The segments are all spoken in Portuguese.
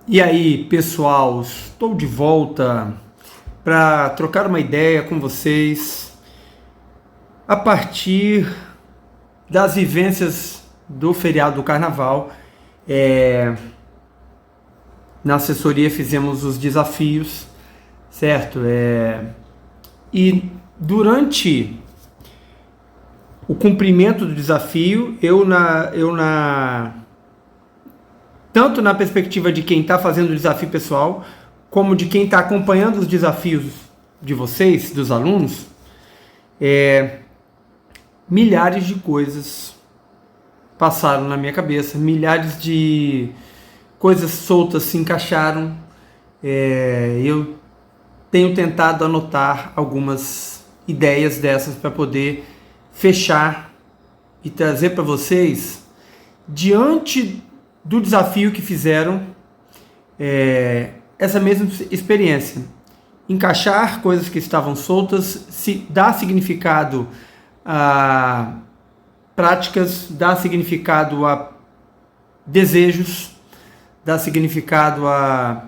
E aí, pessoal, estou de volta para trocar uma ideia com vocês a partir das vivências do feriado do Carnaval. Na assessoria fizemos os desafios, certo? E durante o cumprimento do desafio, tanto na perspectiva de quem está fazendo o desafio pessoal, como de quem está acompanhando os desafios de vocês, dos alunos, milhares de coisas passaram na minha cabeça, milhares de coisas soltas se encaixaram. Eu tenho tentado anotar algumas ideias dessas para poder fechar e trazer para vocês, diante do desafio que fizeram, essa mesma experiência. Encaixar coisas que estavam soltas, dar significado a práticas, dar significado a desejos, dar significado a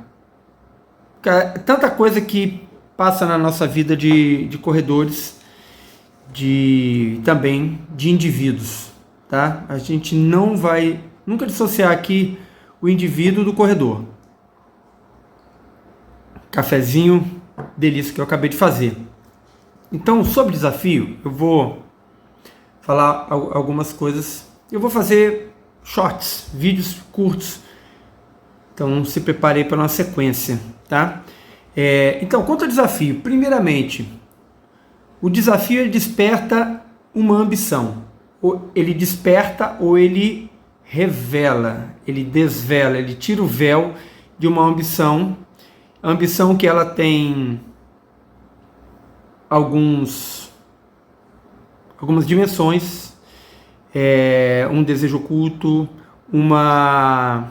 tanta coisa que passa na nossa vida de corredores, também de indivíduos, tá? A gente não vai nunca dissociar aqui o indivíduo do corredor. Cafezinho, delícia que eu acabei de fazer. Então, sobre desafio, eu vou falar algumas coisas. Eu vou fazer shorts, vídeos curtos. Então, se preparei para uma sequência, tá? Então, quanto ao desafio, primeiramente, o desafio ele desperta uma ambição. Ou ele desperta ou ele revela, ele desvela, ele tira o véu de uma ambição. A ambição que ela tem algumas dimensões, um desejo oculto, uma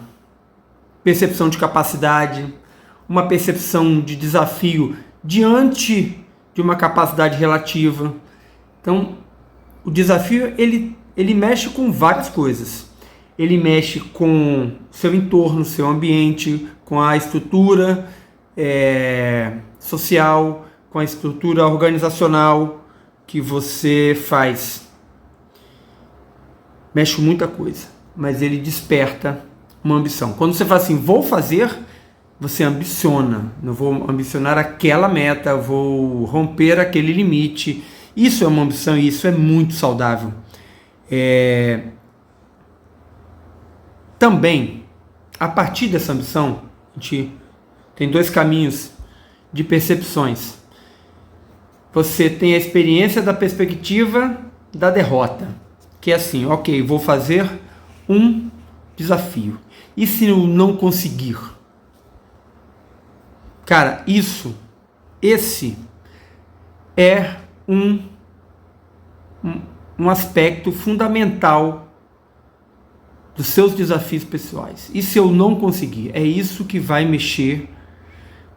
percepção de capacidade, uma percepção de desafio diante de uma capacidade relativa. Então, o desafio ele mexe com várias coisas. Ele mexe com seu entorno, seu ambiente, com a estrutura social, com a estrutura organizacional que você faz. Mexe com muita coisa, mas ele desperta uma ambição. Quando você fala assim, vou fazer, você ambiciona. Eu vou ambicionar aquela meta, vou romper aquele limite. Isso é uma ambição e isso é muito saudável. Também, a partir dessa ambição, a gente tem dois caminhos de percepções. Você tem a experiência da perspectiva da derrota, que é assim, ok, vou fazer um desafio. E se eu não conseguir? Cara, esse é um aspecto fundamental dos seus desafios pessoais. E se eu não conseguir? É isso que vai mexer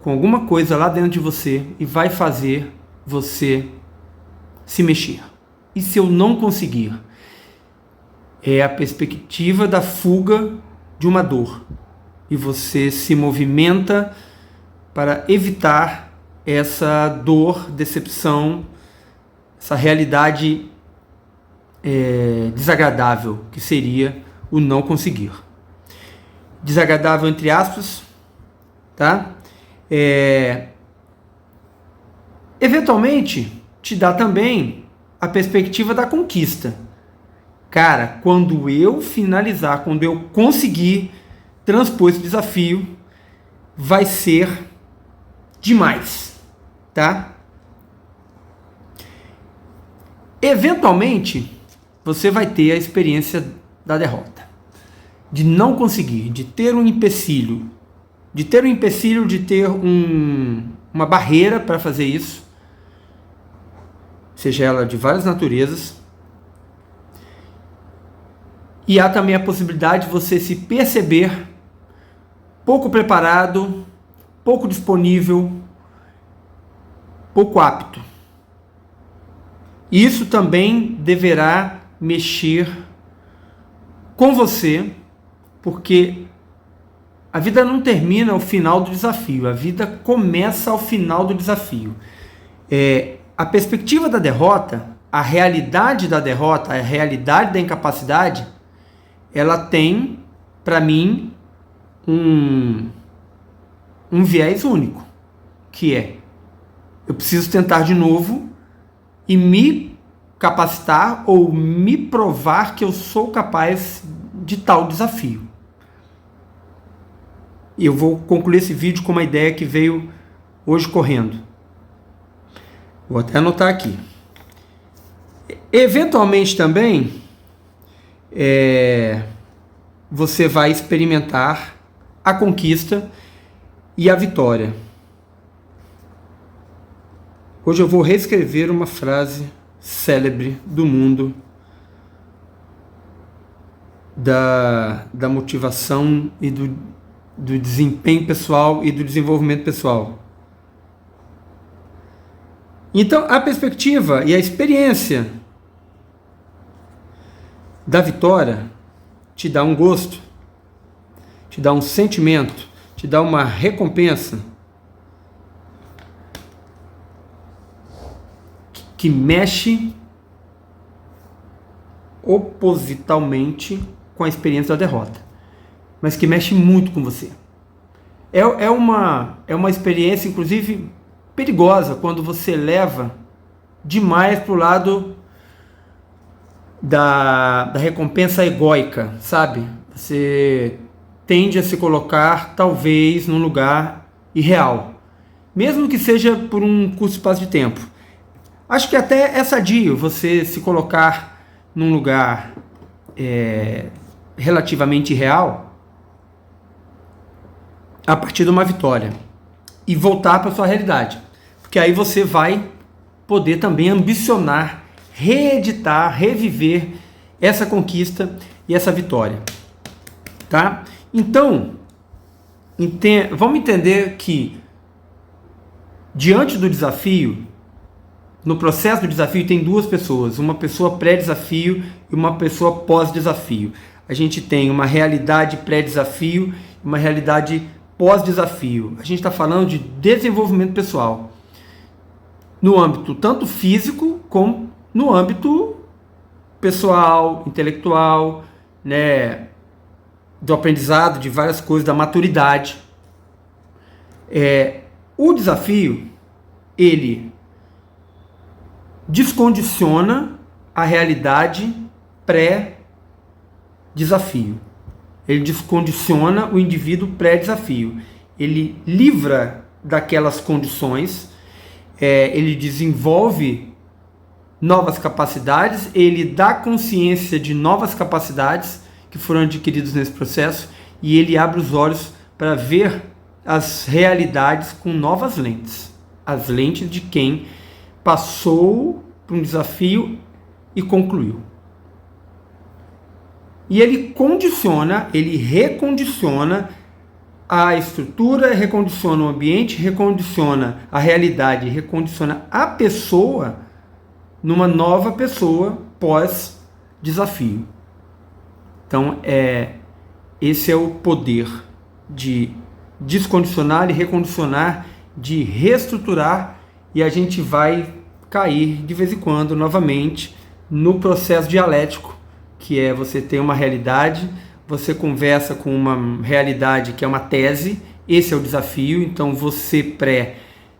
com alguma coisa lá dentro de você e vai fazer você se mexer. E se eu não conseguir? É a perspectiva da fuga de uma dor. E você se movimenta para evitar essa dor, decepção, essa realidade desagradável que seria o não conseguir. Desagradável entre aspas, tá? Eventualmente te dá também a perspectiva da conquista. Cara, quando eu finalizar, quando eu conseguir transpor esse desafio, vai ser demais, tá? Eventualmente você vai ter a experiência da derrota, de não conseguir, de ter um empecilho, de ter uma barreira para fazer isso, seja ela de várias naturezas. E há também a possibilidade de você se perceber pouco preparado, pouco disponível, pouco apto. Isso também deverá mexer com você, porque A vida não termina ao final do desafio, a vida começa ao final do desafio. A perspectiva da derrota, a realidade da derrota, a realidade da incapacidade, ela tem, para mim, um viés único, que é: eu preciso tentar de novo e me capacitar ou me provar que eu sou capaz de tal desafio. E eu vou concluir esse vídeo com uma ideia que veio hoje correndo. Vou até anotar aqui. Eventualmente também, você vai experimentar a conquista e a vitória. Hoje eu vou reescrever uma frase célebre do mundo da motivação e do desempenho pessoal e do desenvolvimento pessoal. Então, a perspectiva e a experiência da vitória te dá um gosto, te dá um sentimento, te dá uma recompensa que mexe opositalmente com a experiência da derrota, mas que mexe muito com você. É uma experiência, inclusive, perigosa quando você leva demais para o lado da recompensa egóica, sabe? Você tende a se colocar, talvez, num lugar irreal, mesmo que seja por um curto espaço de tempo. Acho que até é sadio você se colocar num lugar relativamente irreal a partir de uma vitória e voltar para a sua realidade, porque aí você vai poder também ambicionar, reeditar, reviver essa conquista e essa vitória, tá? Então, vamos entender que diante do desafio, no processo do desafio tem duas pessoas, uma pessoa pré-desafio e uma pessoa pós-desafio. A gente tem uma realidade pré-desafio e uma realidade pós-desafio. A gente está falando de desenvolvimento pessoal no âmbito tanto físico como no âmbito pessoal, intelectual, né, do aprendizado de várias coisas, da maturidade. O desafio, ele descondiciona a realidade pré-desafio. Ele descondiciona o indivíduo pré-desafio. Ele livra daquelas condições, ele desenvolve novas capacidades, ele dá consciência de novas capacidades que foram adquiridas nesse processo e ele abre os olhos para ver as realidades com novas lentes. As lentes de quem passou por um desafio e concluiu. E ele condiciona, ele recondiciona a estrutura, recondiciona o ambiente, recondiciona a realidade, recondiciona a pessoa numa nova pessoa pós-desafio. Então, esse é o poder de descondicionar e recondicionar, de reestruturar, e a gente vai cair de vez em quando novamente no processo dialético, que é você ter uma realidade, você conversa com uma realidade que é uma tese, esse é o desafio, então você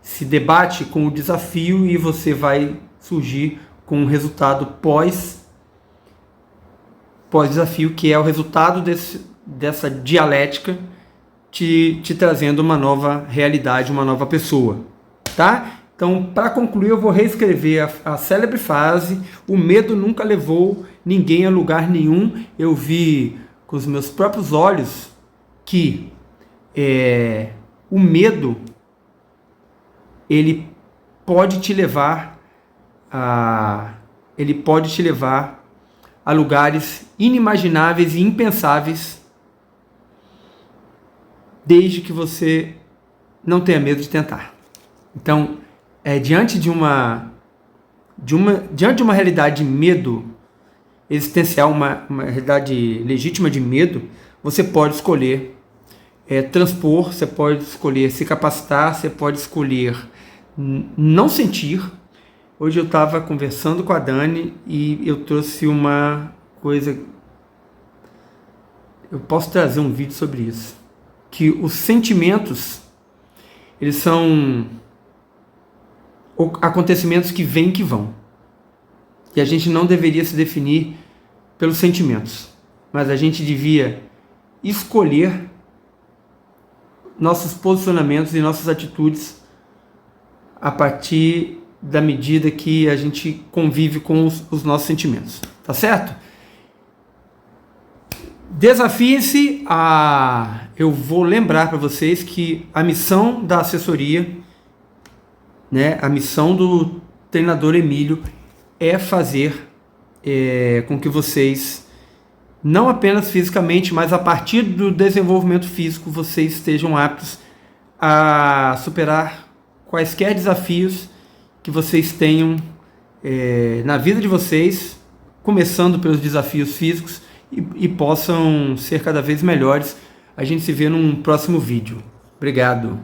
se debate com o desafio e você vai surgir com um resultado pós-desafio, que é o resultado dessa dialética te trazendo uma nova realidade, uma nova pessoa, tá? Então, para concluir, eu vou reescrever a célebre frase: o medo nunca levou ninguém a lugar nenhum. Eu vi com os meus próprios olhos que o medo, ele pode te levar a lugares inimagináveis e impensáveis, desde que você não tenha medo de tentar. Então, diante de uma realidade de medo existencial, uma realidade legítima de medo, você pode escolher transpor, você pode escolher se capacitar, você pode escolher não sentir. Hoje eu estava conversando com a Dani e eu trouxe uma coisa, eu posso trazer um vídeo sobre isso, que os sentimentos, eles são acontecimentos que vêm e que vão, e a gente não deveria se definir pelos sentimentos, mas a gente devia escolher nossos posicionamentos e nossas atitudes a partir da medida que a gente convive com os nossos sentimentos, tá certo? Desafie-se a... Eu vou lembrar para vocês que a missão da assessoria, né, a missão do treinador Emílio é fazer com que vocês, não apenas fisicamente, mas a partir do desenvolvimento físico, vocês estejam aptos a superar quaisquer desafios que vocês tenham na vida de vocês, começando pelos desafios físicos, e possam ser cada vez melhores. A gente se vê num próximo vídeo. Obrigado.